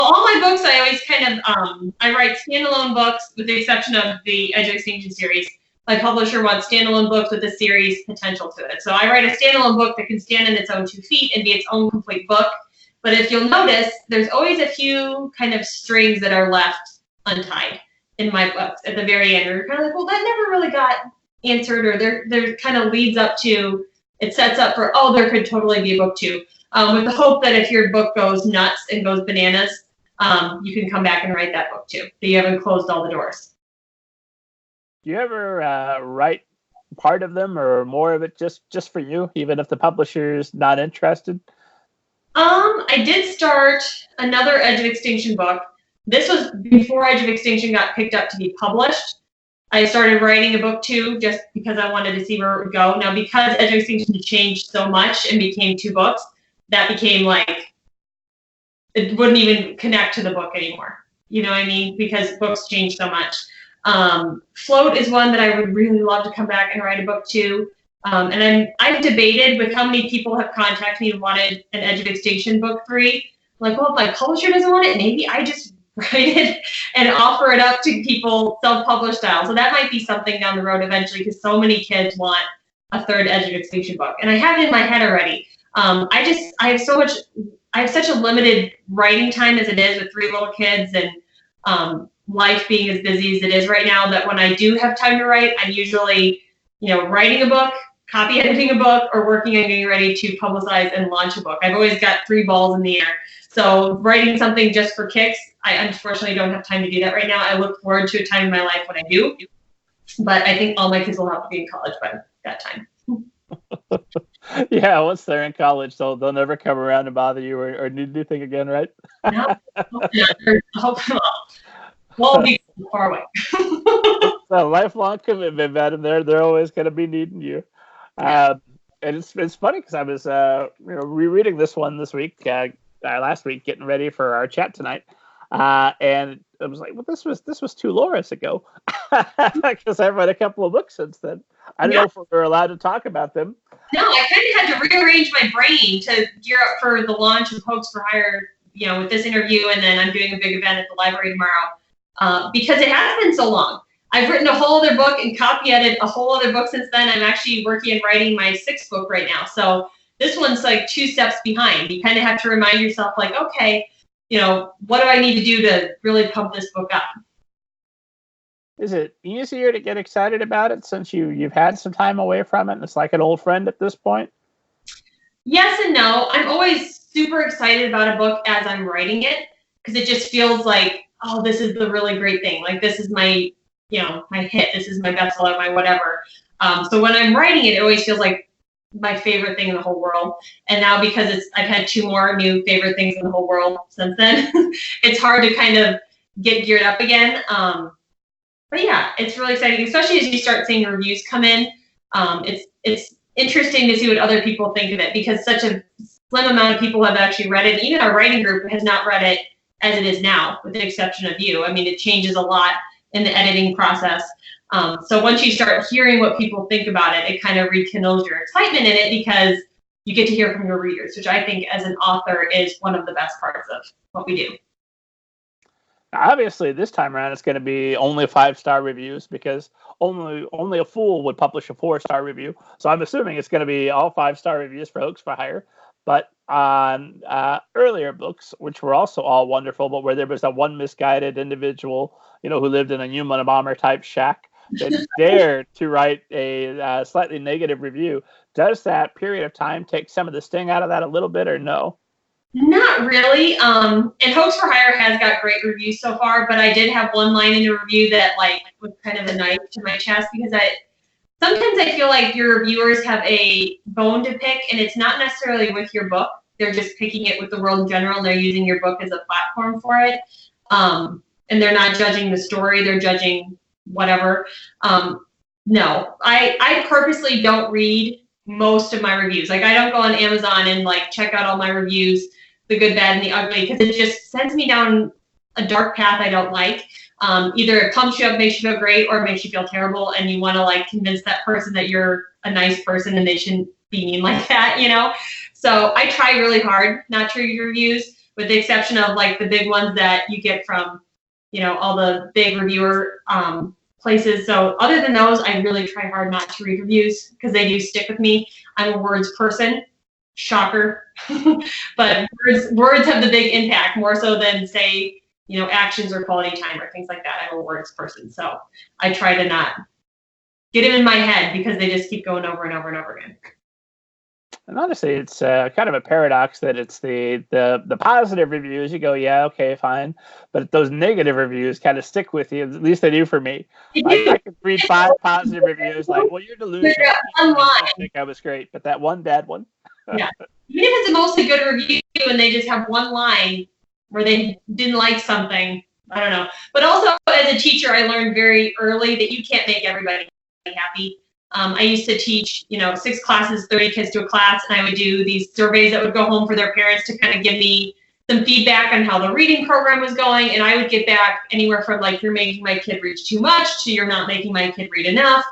all my books, I always kind of, I write standalone books with the exception of the Edge of Extinction series. My publisher wants standalone books with a series potential to it. So I write a standalone book that can stand on its own 2 feet and be its own complete book. But if you'll notice, there's always a few kind of strings that are left untied in my books at the very end. You're kind of like, well, that never really got answered, or there kind of leads up to, it sets up for, oh, there could totally be a book 2. With the hope that if your book goes nuts and goes bananas, you can come back and write that book 2. But you haven't closed all the doors. Do you ever write part of them or more of it just for you, even if the publisher's not interested? I did start another Edge of Extinction book. This was before Edge of Extinction got picked up to be published. I started writing a book 2 just because I wanted to see where it would go. Now, because Edge of Extinction changed so much and became 2 books, that became like, it wouldn't even connect to the book anymore. You know what I mean? Because books change so much. Float is one that I would really love to come back and write a book 2. And I've debated with how many people have contacted me and wanted an Edge of Extinction book 3. Like, well, if my publisher doesn't want it, maybe I just write it and offer it up to people self-published style. So that might be something down the road eventually, because so many kids want a 3rd Edge of Extinction book. And I have it in my head already. I have such a limited writing time as it is with 3 little kids and life being as busy as it is right now, that when I do have time to write, I'm usually, writing a book, copy editing a book, or working on getting ready to publicize and launch a book. I've always got 3 balls in the air. So writing something just for kicks, I unfortunately don't have time to do that right now. I look forward to a time in my life when I do, but I think all my kids will have to be in college by that time. Yeah, once they're in college, they'll never come around and bother you or need anything again, right? No, hopefully not. We'll be far away. It's a lifelong commitment, madam. They're always going to be needing you. And it's funny because I was rereading this one this week, last week, getting ready for our chat tonight, and I was like, well, this was 2 Lauras ago, because I've read a couple of books since then. I don't know if we're allowed to talk about them. No, I kind of had to rearrange my brain to gear up for the launch of Hoax for Hire, with this interview, and then I'm doing a big event at the library tomorrow, because it has been so long. I've written a whole other book and copy edited a whole other book since then. I'm actually working and writing my 6th book right now. So this one's like 2 steps behind. You kind of have to remind yourself, like, okay, what do I need to do to really pump this book up? Is it easier to get excited about it since you've had some time away from it and it's like an old friend at this point? Yes and no. I'm always super excited about a book as I'm writing it, because it just feels like, oh, this is the really great thing. Like, this is my, my hit. This is my bestseller, my whatever. So when I'm writing it, it always feels like my favorite thing in the whole world. And now, because I've had 2 more new favorite things in the whole world since then, it's hard to kind of get geared up again. But yeah, it's really exciting, especially as you start seeing reviews come in. It's interesting to see what other people think of it, because such a slim amount of people have actually read it. Even our writing group has not read it as it is now, with the exception of you. I mean, it changes a lot in the editing process. So once you start hearing what people think about it, it kind of rekindles your excitement in it, because you get to hear from your readers, which I think as an author is one of the best parts of what we do. Obviously, this time around, it's going to be only 5-star reviews, because only a fool would publish a 4-star review. So I'm assuming it's going to be all 5-star reviews for Hoax for Hire. But on earlier books, which were also all wonderful, but where there was that one misguided individual, who lived in a Unabomber type shack that dared to write a slightly negative review, does that period of time take some of the sting out of that a little bit, or no? Not really. And Hoax for Hire has got great reviews so far, but I did have one line in a review that was kind of a knife to my chest, because sometimes I feel like your reviewers have a bone to pick, and it's not necessarily with your book. They're just picking it with the world in general, and they're using your book as a platform for it. And they're not judging the story. They're judging whatever. No, I purposely don't read most of my reviews. Like, I don't go on Amazon and check out all my reviews, the good, bad, and the ugly, because it just sends me down a dark path I don't like. Either it pumps you up, makes you feel great, or it makes you feel terrible, and you want to convince that person that you're a nice person and they shouldn't be mean like that, So I try really hard not to read reviews. with the exception of like the big ones that you get from, all the big reviewer places. So other than those, I really try hard not to read reviews because they do stick with me. I'm a words person. Shocker. But words have the big impact more so than say, actions or quality time or things like that. I'm a words person. So I try to not get them in my head because they just keep going over and over and over again. And honestly, it's kind of a paradox that it's the positive reviews. You go, yeah, okay, fine. But those negative reviews kind of stick with you. At least they do for me. Like, I could read 5 positive reviews, like, well, you're delusional. I think I was great. But that one bad one. Yeah. Even if it's a mostly good review and they just have one line where they didn't like something, I don't know. But also, as a teacher, I learned very early that you can't make everybody happy. I used to teach, 6 classes, 30 kids to a class, and I would do these surveys that would go home for their parents to kind of give me some feedback on how the reading program was going, and I would get back anywhere from like, you're making my kid read too much to you're not making my kid read enough.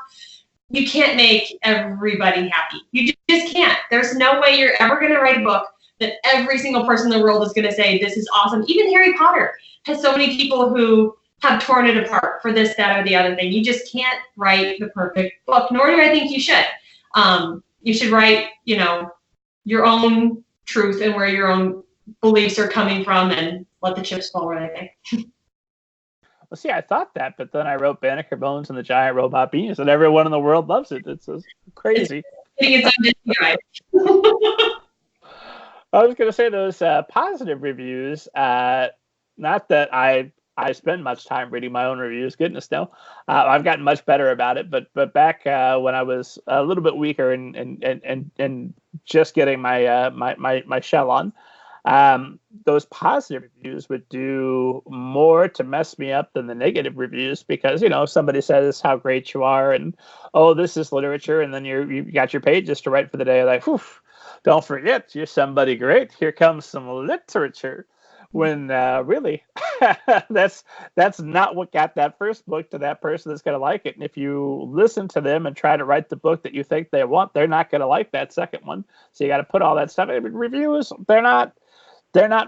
You can't make everybody happy. You just can't. There's no way you're ever going to write a book that every single person in the world is going to say, this is awesome. Even Harry Potter has so many people who have torn it apart for this, that, or the other thing. You just can't write the perfect book, nor do I think you should. You should write, your own truth and where your own beliefs are coming from and let the chips fall where they may. Well, see, I thought that, but then I wrote Banneker Bones and the Giant Robot Beans, and everyone in the world loves it. It's crazy. It's on Disney Drive. I was going to say those positive reviews, not that I spend much time reading my own reviews. Goodness, no. I've gotten much better about it. But back when I was a little bit weaker and just getting my shell on, those positive reviews would do more to mess me up than the negative reviews because, somebody says how great you are and, oh, this is literature. And then you got your pages to write for the day. Like, whew, don't forget, you're somebody great. Here comes some literature. When really, that's not what got that first book to that person that's going to like it. And if you listen to them and try to write the book that you think they want, they're not going to like that second one. So you got to put all that stuff. Reviews, they're not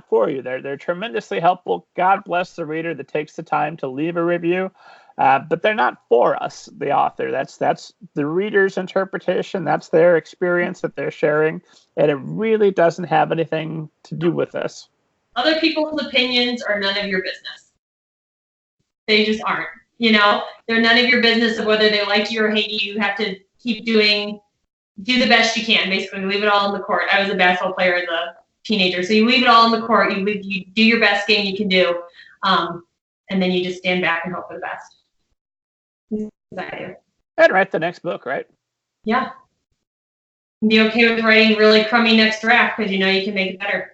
for you. They're tremendously helpful. God bless the reader that takes the time to leave a review. But they're not for us, the author. That's the reader's interpretation. That's their experience that they're sharing. And it really doesn't have anything to do with us. Other people's opinions are none of your business. They just aren't. They're none of your business of whether they like you or hate you. You have to keep do the best you can, basically. Leave it all in the court. I was a basketball player as a teenager. So you leave it all in the court. You do your best game you can do. And then you just stand back and hope for the best. That's I do. And write the next book, right? Yeah. Be okay with writing really crummy next draft because you can make it better.